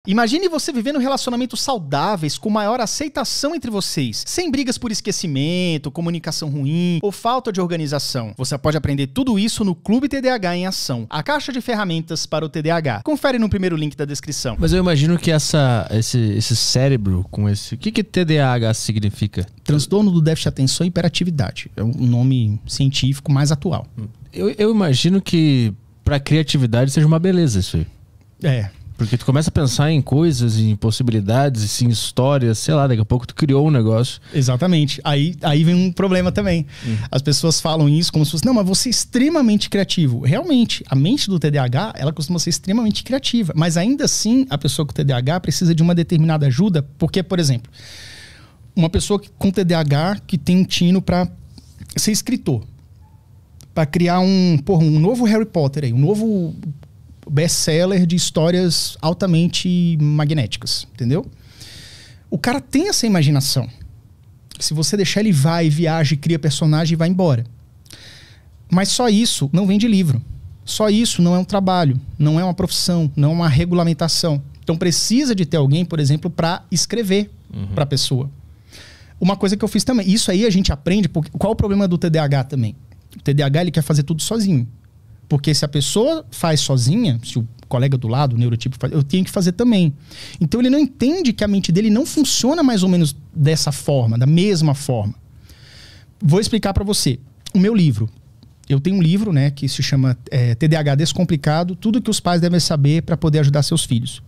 Imagine você vivendo relacionamentos saudáveis com maior aceitação entre vocês, sem brigas por esquecimento, comunicação ruim ou falta de organização. Você pode aprender tudo isso no Clube TDAH em Ação, a caixa de ferramentas para o TDAH. Confere no primeiro link da descrição. Mas eu imagino que esse cérebro com esse... O que TDAH significa? Transtorno do déficit de atenção e hiperatividade. É um nome científico mais atual. Eu imagino que para criatividade seja uma beleza isso aí. É. Porque tu começa a pensar em coisas, em possibilidades, em histórias, sei lá, daqui a pouco tu criou um negócio. Exatamente. Aí vem um problema também. As pessoas falam isso como se fosse, não, mas você é extremamente criativo. Realmente, a mente do TDAH, ela costuma ser extremamente criativa. Mas ainda assim, a pessoa com TDAH precisa de uma determinada ajuda, porque, por exemplo, uma pessoa com TDAH que tem um tino para ser escritor, para criar um novo Harry Potter aí, um novo best-seller de histórias altamente magnéticas, entendeu? O cara tem essa imaginação. Se você deixar, ele vai, viaja, cria personagem e vai embora. Mas só isso não vem de livro. Só isso não é um trabalho, não é uma profissão, não é uma regulamentação. Então precisa de ter alguém, por exemplo, para escrever para a pessoa. Uma coisa que eu fiz também, isso aí a gente aprende, porque qual é o problema do TDAH também? O TDAH, ele quer fazer tudo sozinho. Porque se a pessoa faz sozinha, se o colega do lado, o neurotipo faz, eu tenho que fazer também. Então ele não entende que a mente dele não funciona mais ou menos dessa forma, da mesma forma. Vou explicar para você. O meu livro. Eu tenho um livro, né, que se chama TDAH Descomplicado, tudo que os pais devem saber para poder ajudar seus filhos.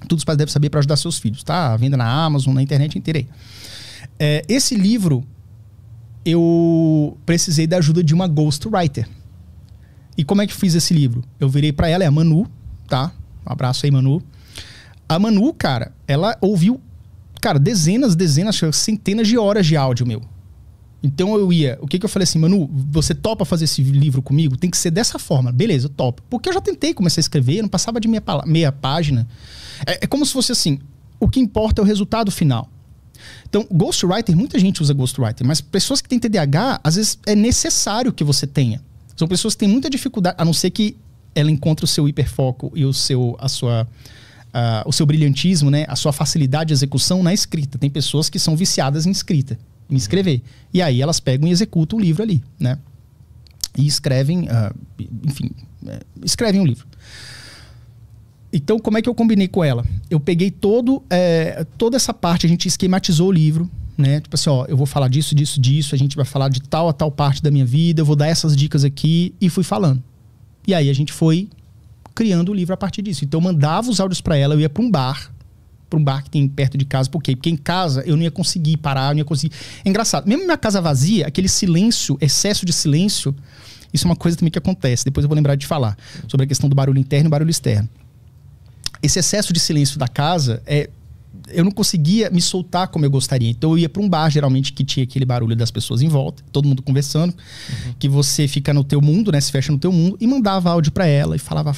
Tudo os pais devem saber para ajudar seus filhos, tá? À venda na Amazon, na internet inteira aí. Esse livro, eu precisei da ajuda de uma ghostwriter. E como é que fiz esse livro? Eu virei pra ela, é a Manu, tá? Um abraço aí, Manu. A Manu, cara, ela ouviu, cara, dezenas, centenas de horas de áudio meu. Então o que eu falei assim, Manu, você topa fazer esse livro comigo? Tem que ser dessa forma. Beleza, eu topo. Porque eu já tentei começar a escrever, não passava de meia página. É como se fosse assim, o que importa é o resultado final. Então, ghostwriter, muita gente usa ghostwriter, mas pessoas que têm TDAH, às vezes é necessário que você tenha. São pessoas que têm muita dificuldade, a não ser que ela encontre o seu hiperfoco e o seu brilhantismo, né? A sua facilidade de execução na escrita. Tem pessoas que são viciadas em escrita, em escrever. E aí elas pegam e executam o livro ali, né? E escrevem, escrevem um livro. Então, como é que eu combinei com ela? Eu peguei toda essa parte, a gente esquematizou o livro, né? Tipo assim, ó, eu vou falar disso, a gente vai falar de tal a tal parte da minha vida, eu vou dar essas dicas aqui, e fui falando. E aí a gente foi criando o livro a partir disso. Então eu mandava os áudios pra ela, eu ia pra um bar que tem perto de casa. Por quê? Porque em casa eu não ia conseguir parar, eu não ia conseguir... É engraçado, mesmo minha casa vazia, aquele silêncio, excesso de silêncio, isso é uma coisa também que acontece, depois eu vou lembrar de falar, sobre a questão do barulho interno e barulho externo. Esse excesso de silêncio da casa eu não conseguia me soltar como eu gostaria. Então eu ia para um bar, geralmente, que tinha aquele barulho das pessoas em volta, todo mundo conversando, que você fica no teu mundo, né? Se fecha no teu mundo, e mandava áudio para ela, e falava,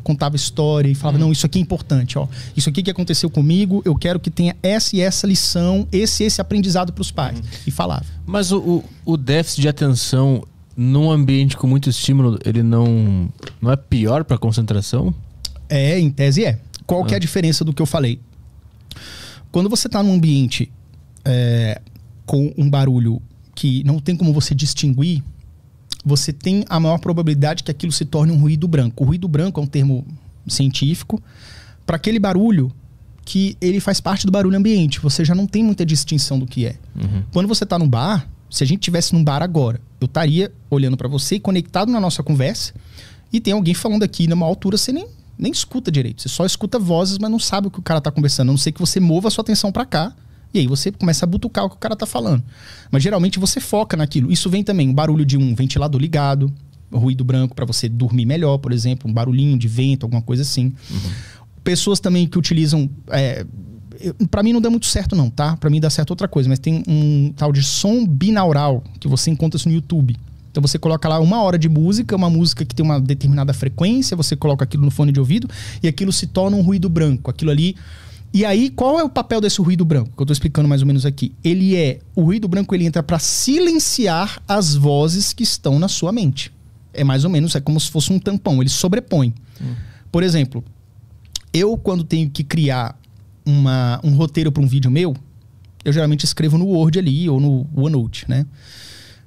contava história, e falava, não, isso aqui é importante, ó. Isso aqui que aconteceu comigo, eu quero que tenha essa e essa lição, esse aprendizado para os pais. E falava. Mas o déficit de atenção num ambiente com muito estímulo, ele não é pior para a concentração? Em tese é. Qual que é a diferença do que eu falei? Quando você está num ambiente com um barulho que não tem como você distinguir, você tem a maior probabilidade que aquilo se torne um ruído branco. O ruído branco é um termo científico para aquele barulho que ele faz parte do barulho ambiente. Você já não tem muita distinção do que é. Quando você está num bar, se a gente estivesse num bar agora, eu estaria olhando para você e conectado na nossa conversa, e tem alguém falando aqui numa altura, você nem escuta direito. Você só escuta vozes, mas não sabe o que o cara tá conversando. A não ser que você mova a sua atenção para cá. E aí você começa a butucar o que o cara tá falando. Mas geralmente você foca naquilo. Isso vem também, o barulho de um ventilador ligado, ruído branco para você dormir melhor, por exemplo. Um barulhinho de vento, alguma coisa assim. Pessoas também que utilizam... para mim não dá muito certo não, tá? Para mim dá certo outra coisa. Mas tem um tal de som binaural que você encontra isso no YouTube. Então você coloca lá 1 hora de música, uma música que tem uma determinada frequência, você coloca aquilo no fone de ouvido e aquilo se torna um ruído branco, aquilo ali. E aí, qual é o papel desse ruído branco? Que eu tô explicando mais ou menos aqui. O ruído branco, ele entra para silenciar as vozes que estão na sua mente. É mais ou menos, é como se fosse um tampão, ele sobrepõe. Por exemplo, Eu, quando tenho que criar um roteiro para um vídeo meu, eu geralmente escrevo no Word ali ou no OneNote, né?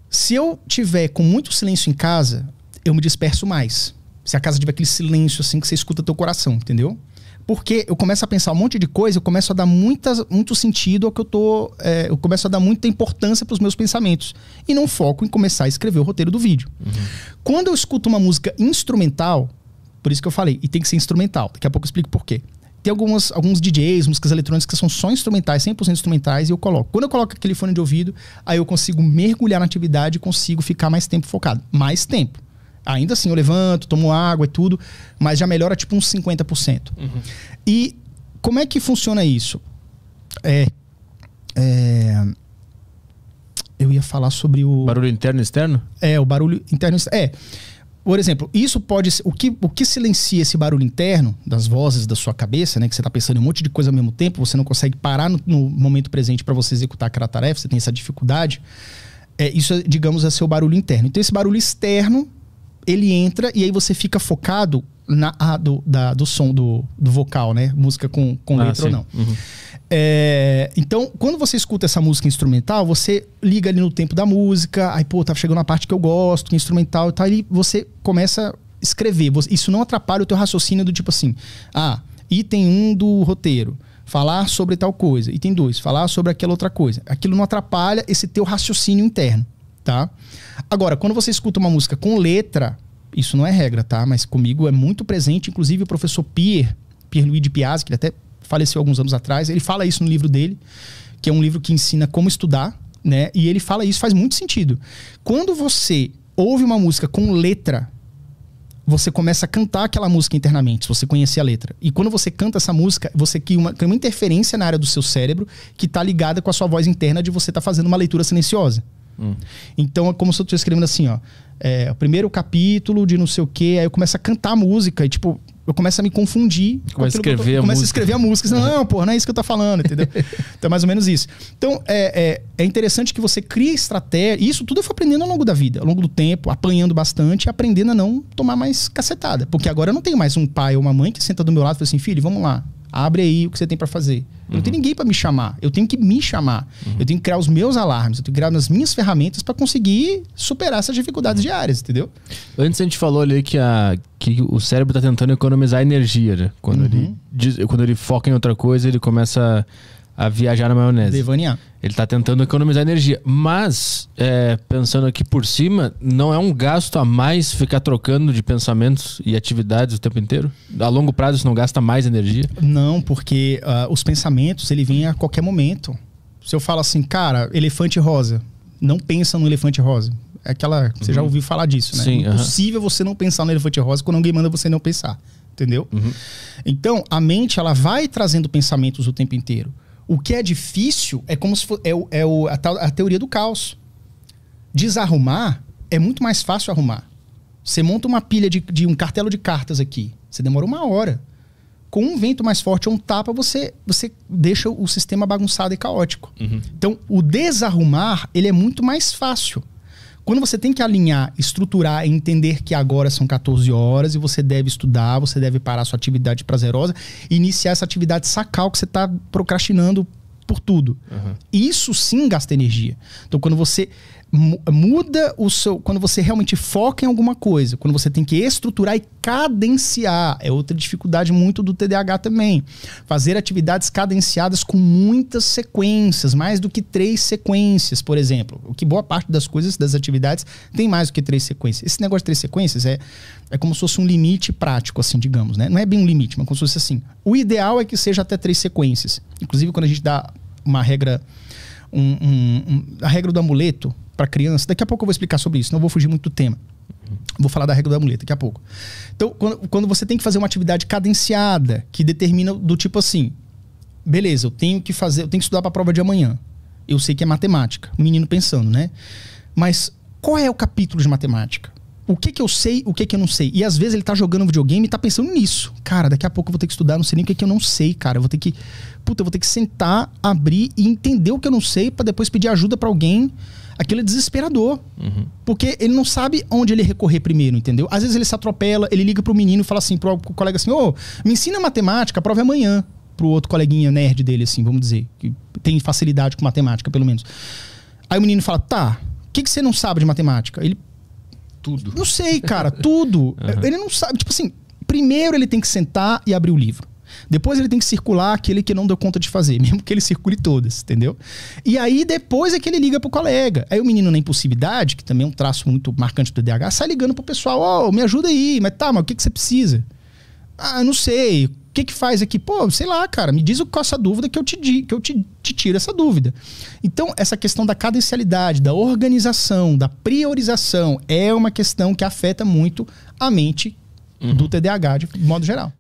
Se eu tiver com muito silêncio em casa, eu me disperso mais. Se a casa tiver aquele silêncio assim que você escuta teu coração, entendeu? Porque eu começo a pensar um monte de coisa, eu começo a dar muito sentido ao que eu tô... eu começo a dar muita importância para os meus pensamentos. E não foco em começar a escrever o roteiro do vídeo. Quando eu escuto uma música instrumental, por isso que eu falei, e tem que ser instrumental. Daqui a pouco eu explico por quê. Tem alguns DJs, músicas eletrônicas que são só instrumentais, 100% instrumentais, e eu coloco. Quando eu coloco aquele fone de ouvido, aí eu consigo mergulhar na atividade e consigo ficar mais tempo focado. Mais tempo. Ainda assim, eu levanto, tomo água e tudo, mas já melhora tipo uns 50%. E como é que funciona isso? Eu ia falar sobre o... Barulho interno e externo? O barulho interno e externo. Por exemplo, isso pode ser... O que silencia esse barulho interno das vozes da sua cabeça, né? Que você tá pensando em um monte de coisa ao mesmo tempo, você não consegue parar no momento presente para você executar aquela tarefa, você tem essa dificuldade. Isso, digamos, é seu barulho interno. Então, esse barulho externo, ele entra e aí você fica focado do som do vocal, né? Música com letra ou não. Então, quando você escuta essa música instrumental, você liga ali no tempo da música, aí, pô, tá chegando a parte que eu gosto, que é instrumental e tal, e você começa a escrever. Isso não atrapalha o teu raciocínio do tipo assim, item 1 do roteiro, falar sobre tal coisa. Item 2, falar sobre aquela outra coisa. Aquilo não atrapalha esse teu raciocínio interno, tá? Agora, quando você escuta uma música com letra, isso não é regra, tá? Mas comigo é muito presente, inclusive o professor Pierluigi Piazzi, que ele até faleceu alguns anos atrás, ele fala isso no livro dele, que é um livro que ensina como estudar, né? E ele fala isso, faz muito sentido. Quando você ouve uma música com letra, você começa a cantar aquela música internamente, se você conhecer a letra. E quando você canta essa música, você cria uma interferência na área do seu cérebro que está ligada com a sua voz interna de você estar fazendo uma leitura silenciosa. Então é como se eu estivesse escrevendo assim, o primeiro capítulo de não sei o quê, aí eu começo a cantar a música e tipo, eu começo a me confundir. Começa a escrever a música. Não, porra, não é isso que eu tô falando, entendeu? Então é mais ou menos isso. Então é interessante que você crie estratégia. Isso tudo eu fui aprendendo ao longo da vida, ao longo do tempo, apanhando bastante e aprendendo a não tomar mais cacetada. Porque agora eu não tenho mais um pai ou uma mãe que senta do meu lado e fala assim, filho, vamos lá. Abre aí o que você tem pra fazer. Eu não tenho ninguém pra me chamar. Eu tenho que me chamar. Eu tenho que criar os meus alarmes. Eu tenho que criar as minhas ferramentas pra conseguir superar essas dificuldades diárias, entendeu? Antes a gente falou ali que o cérebro tá tentando economizar energia, né? Quando ele foca em outra coisa, ele começa a viajar na maionese. Devanear. Ele tá tentando economizar energia. Mas, pensando aqui por cima, não é um gasto a mais ficar trocando de pensamentos e atividades o tempo inteiro? A longo prazo isso não gasta mais energia? Não, porque os pensamentos, ele vem a qualquer momento. Se eu falo assim, cara, elefante rosa, não pensa no elefante rosa. É aquela... Você já ouviu falar disso, né? Sim, é impossível você não pensar no elefante rosa quando alguém manda você não pensar. Entendeu? Então, a mente, ela vai trazendo pensamentos o tempo inteiro. O que é difícil é como se fosse a teoria do caos. Desarrumar é muito mais fácil arrumar. Você monta uma pilha de um cartelo de cartas aqui. Você demora 1 hora. Com um vento mais forte ou um tapa, você deixa o sistema bagunçado e caótico. Então, o desarrumar, ele é muito mais fácil. Quando você tem que alinhar, estruturar e entender que agora são 14 horas e você deve estudar, você deve parar sua atividade prazerosa e iniciar essa atividade sacal que você está procrastinando por tudo. Isso sim gasta energia. Então, quando você muda quando você realmente foca em alguma coisa, quando você tem que estruturar e cadenciar, é outra dificuldade muito do TDAH também. Fazer atividades cadenciadas com muitas sequências, mais do que 3 sequências, por exemplo. O que boa parte das coisas, das atividades, tem mais do que 3 sequências. Esse negócio de 3 sequências é como se fosse um limite prático, assim, digamos, né? Não é bem um limite, mas como se fosse assim. O ideal é que seja até 3 sequências. Inclusive, quando a gente dá uma regra, a regra do amuleto para criança, daqui a pouco eu vou explicar sobre isso, não vou fugir muito do tema. Vou falar da regra do amuleto daqui a pouco. Então, quando você tem que fazer uma atividade cadenciada, que determina do tipo assim, beleza, eu tenho que estudar para a prova de amanhã. Eu sei que é matemática, o menino pensando, né? Mas qual é o capítulo de matemática? O que eu sei, o que eu não sei? E às vezes ele tá jogando videogame e tá pensando nisso. Cara, daqui a pouco eu vou ter que estudar, não sei nem o que eu não sei, cara. Eu vou ter que sentar, abrir e entender o que eu não sei para depois pedir ajuda para alguém. aquilo é desesperador. Porque ele não sabe onde ele recorrer primeiro, entendeu? Às vezes ele se atropela, ele liga pro menino e fala assim, pro colega assim, ô, me ensina matemática, a prova é amanhã. Pro outro coleguinha nerd dele, assim, vamos dizer, que tem facilidade com matemática, pelo menos. Aí o menino fala, tá, o que você não sabe de matemática? Ele... Tudo. Não sei, cara, tudo. Ele não sabe, tipo assim, primeiro ele tem que sentar e abrir o livro. Depois ele tem que circular aquele que não deu conta de fazer, mesmo que ele circule todas, entendeu? E aí depois é que ele liga pro colega. Aí o menino na impulsividade, que também é um traço muito marcante do TDAH, sai ligando pro pessoal, ó, me ajuda aí, mas o que você precisa? Ah, não sei, o que faz aqui? Pô, sei lá, cara, me diz qual é essa dúvida que eu te tiro essa dúvida. Então, essa questão da cadencialidade, da organização, da priorização, é uma questão que afeta muito a mente do TDAH de modo geral.